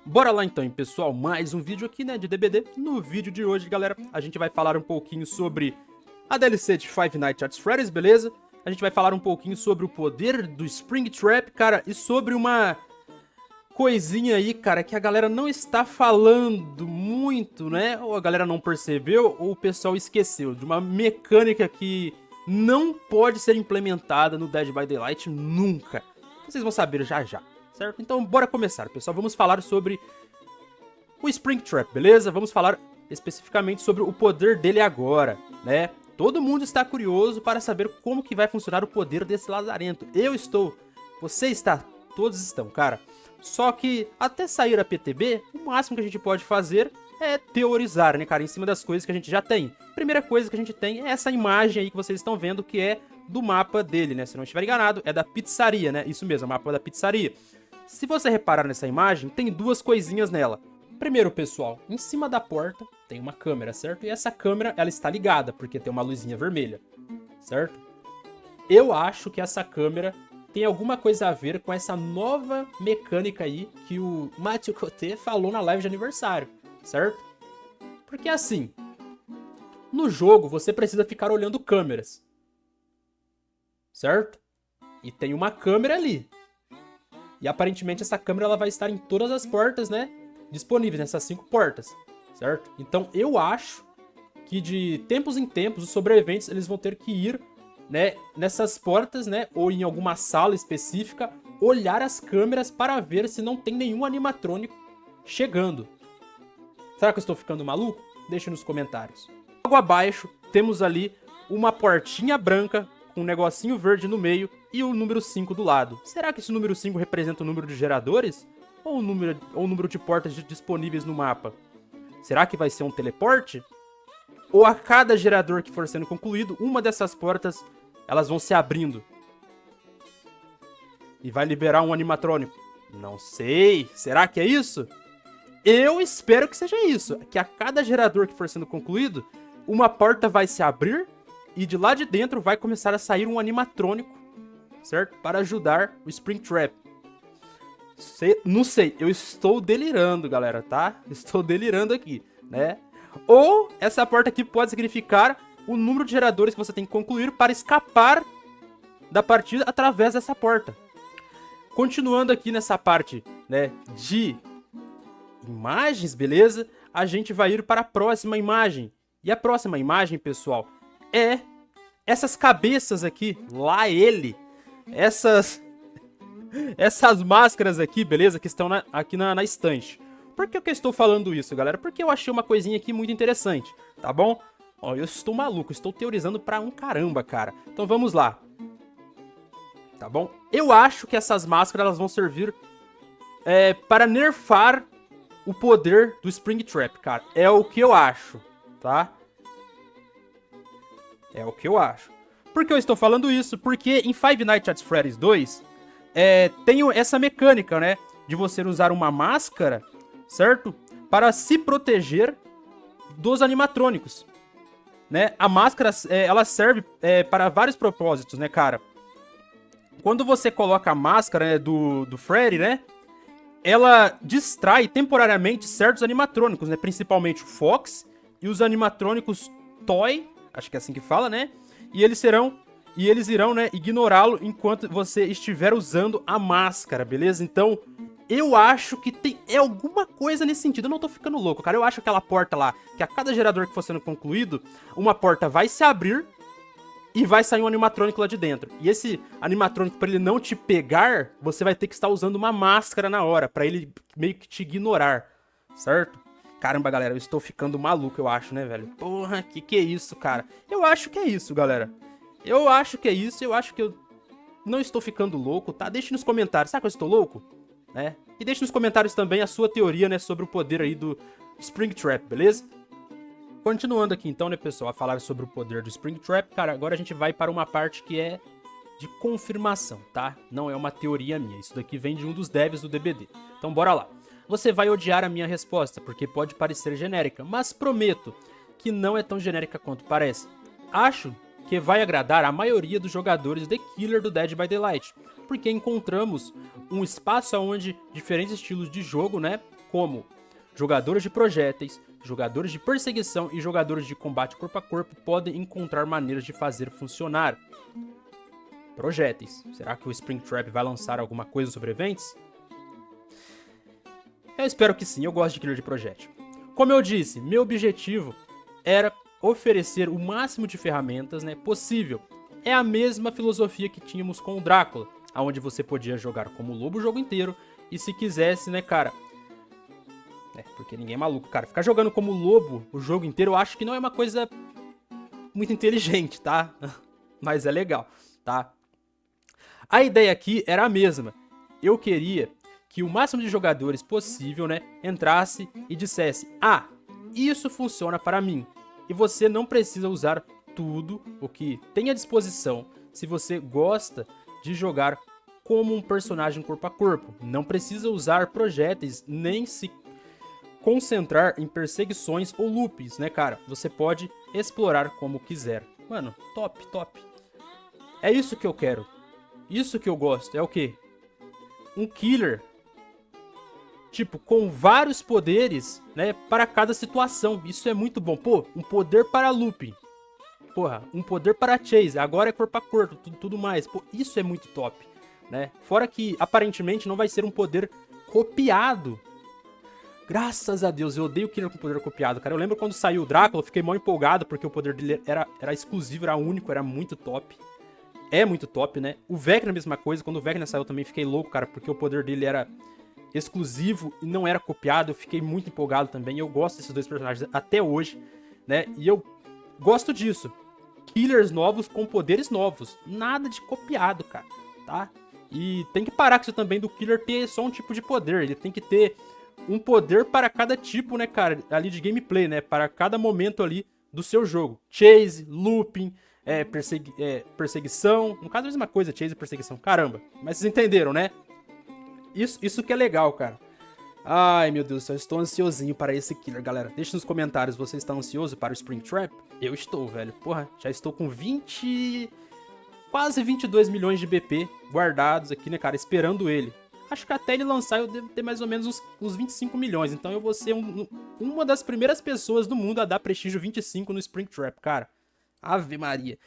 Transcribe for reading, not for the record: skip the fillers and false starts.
Bora lá então, pessoal, mais um vídeo aqui, né, de DBD. No vídeo de hoje, galera, a gente vai falar um pouquinho sobre a DLC de Five Nights at Freddy's, beleza? A gente vai falar um pouquinho sobre o poder do Springtrap, cara, e sobre uma coisinha aí, cara, que a galera não está falando muito, né? Ou a galera não percebeu, ou o pessoal esqueceu, de uma mecânica que não pode ser implementada no Dead by Daylight nunca. Vocês vão saber já já, certo? Então bora começar, pessoal. Vamos falar sobre o Springtrap, beleza? Vamos falar especificamente sobre o poder dele agora, né? Todo mundo está curioso para saber como que vai funcionar o poder desse lazarento. Eu estou, você está, todos estão, cara. Só que até sair a PTB, o máximo que a gente pode fazer é teorizar, né, cara, em cima das coisas que a gente já tem. Primeira coisa que a gente tem é essa imagem aí que vocês estão vendo, que é do mapa dele, né? Se não estiver enganado, é da pizzaria, né? Isso mesmo, é o mapa da pizzaria. Se você reparar nessa imagem, tem duas coisinhas nela. Primeiro, pessoal, em cima da porta tem uma câmera, certo? E essa câmera, ela está ligada, porque tem uma luzinha vermelha, certo? Eu acho que essa câmera tem alguma coisa a ver com essa nova mecânica aí que o Mathieu Coté falou na live de aniversário, certo? Porque assim, no jogo você precisa ficar olhando câmeras, certo? E tem uma câmera ali. E aparentemente essa câmera ela vai estar em todas as portas, né? Disponíveis nessas 5 portas, certo? Então eu acho que de tempos em tempos os sobreviventes eles vão ter que ir, né, nessas portas, né, ou em alguma sala específica, olhar as câmeras para ver se não tem nenhum animatrônico chegando. Será que eu estou ficando maluco? Deixe nos comentários. Logo abaixo temos ali uma portinha branca com um negocinho verde no meio e o número 5 do lado. Será que esse número 5 representa o número de geradores? Ou o número de portas disponíveis no mapa? Será que vai ser um teleporte? Ou a cada gerador que for sendo concluído, uma dessas portas elas vão se abrindo e vai liberar um animatrônico? Não sei. Será que é isso? Eu espero que seja isso. Que a cada gerador que for sendo concluído, uma porta vai se abrir e de lá de dentro vai começar a sair um animatrônico, certo? Para ajudar o Springtrap. Não sei, eu estou delirando, galera, tá? Estou delirando aqui, né? Ou essa porta aqui pode significar o número de geradores que você tem que concluir para escapar da partida através dessa porta. Continuando aqui nessa parte, né, de imagens, beleza? A gente vai ir para a próxima imagem. E a próxima imagem, pessoal, é essas cabeças aqui, lá ele, essas máscaras aqui, beleza? Que estão aqui na estante. Por que eu estou falando isso, galera? Porque eu achei uma coisinha aqui muito interessante, tá bom? Ó, eu estou maluco, estou teorizando pra um caramba, cara. Então vamos lá. Tá bom? Eu acho que essas máscaras elas vão servir para nerfar o poder do Springtrap, cara. É o que eu acho, tá? É o que eu acho. Por que eu estou falando isso? Porque em Five Nights at Freddy's 2 tem essa mecânica, né? De você usar uma máscara, certo? Para se proteger dos animatrônicos, né? A máscara, ela serve para vários propósitos, né, cara? Quando você coloca a máscara, né, do Freddy, né? Ela distrai temporariamente certos animatrônicos, né? Principalmente o Fox e os animatrônicos Toy, acho que é assim que fala, né? E eles irão, né, ignorá-lo enquanto você estiver usando a máscara, beleza? Então, eu acho que tem alguma coisa nesse sentido. Eu não tô ficando louco, cara. Eu acho que aquela porta lá, que a cada gerador que for sendo concluído, uma porta vai se abrir e vai sair um animatrônico lá de dentro. E esse animatrônico, pra ele não te pegar, você vai ter que estar usando uma máscara na hora, pra ele meio que te ignorar, certo? Caramba, galera, eu estou ficando maluco, eu acho, né, velho? Porra, que é isso, cara? Eu acho que é isso, galera. Eu acho que é isso, eu acho que eu não estou ficando louco, tá? Deixe nos comentários, será que eu estou louco? Né? E deixe nos comentários também a sua teoria, né, sobre o poder aí do Springtrap, beleza? Continuando aqui então, né, pessoal, a falar sobre o poder do Springtrap, cara, agora a gente vai para uma parte que é de confirmação, tá? Não é uma teoria minha, isso daqui vem de um dos devs do DBD. Então bora lá. Você vai odiar a minha resposta, porque pode parecer genérica, mas prometo que não é tão genérica quanto parece. Acho que vai agradar a maioria dos jogadores de Killer do Dead by Daylight, porque encontramos um espaço onde diferentes estilos de jogo, né, como jogadores de projéteis, jogadores de perseguição e jogadores de combate corpo a corpo podem encontrar maneiras de fazer funcionar. Projéteis. Será que o Springtrap vai lançar alguma coisa sobre eventos? Eu espero que sim, eu gosto de killer de projétil. Como eu disse, meu objetivo era oferecer o máximo de ferramentas, né, possível. É a mesma filosofia que tínhamos com o Drácula, onde você podia jogar como lobo o jogo inteiro e se quisesse, né, cara... porque ninguém é maluco, cara. Ficar jogando como lobo o jogo inteiro eu acho que não é uma coisa muito inteligente, tá? Mas é legal, tá? A ideia aqui era a mesma. Eu queria que o máximo de jogadores possível, né, entrasse e dissesse: ah, isso funciona para mim. E você não precisa usar tudo o que tem à disposição se você gosta de jogar como um personagem corpo a corpo. Não precisa usar projéteis, nem se concentrar em perseguições ou loops, né, cara? Você pode explorar como quiser. Mano, top, top. É isso que eu quero. Isso que eu gosto. É o quê? Um killer, tipo, com vários poderes, né, para cada situação. Isso é muito bom. Pô, um poder para looping. Porra, um poder para chase. Agora é corpo a corpo, tudo mais. Pô, isso é muito top, né? Fora que, aparentemente, não vai ser um poder copiado. Graças a Deus, eu odeio killer com poder copiado, cara. Eu lembro quando saiu o Drácula, eu fiquei mal empolgado, porque o poder dele era exclusivo, era único, era muito top. É muito top, né? O Vecna, a mesma coisa. Quando o Vecna saiu, eu também fiquei louco, cara, porque o poder dele era exclusivo e não era copiado. Eu fiquei muito empolgado também. Eu gosto desses dois personagens até hoje, né? E eu gosto disso. Killers novos com poderes novos. Nada de copiado, cara, tá? E tem que parar com isso também do killer ter só um tipo de poder. Ele tem que ter um poder para cada tipo, né, cara, ali de gameplay, né? Para cada momento ali do seu jogo. Chase, looping, perseguição. No caso, a mesma coisa, chase e perseguição. Caramba, mas vocês entenderam, né? Isso que é legal, cara. Ai, meu Deus do céu, eu estou ansiosinho para esse killer, galera. Deixe nos comentários, você está ansioso para o Springtrap? Eu estou, velho. Porra, já estou com quase 22 milhões de BP guardados aqui, né, cara, esperando ele. Acho que até ele lançar eu devo ter mais ou menos uns 25 milhões. Então eu vou ser uma das primeiras pessoas do mundo a dar prestígio 25 no Springtrap, cara. Ave Maria.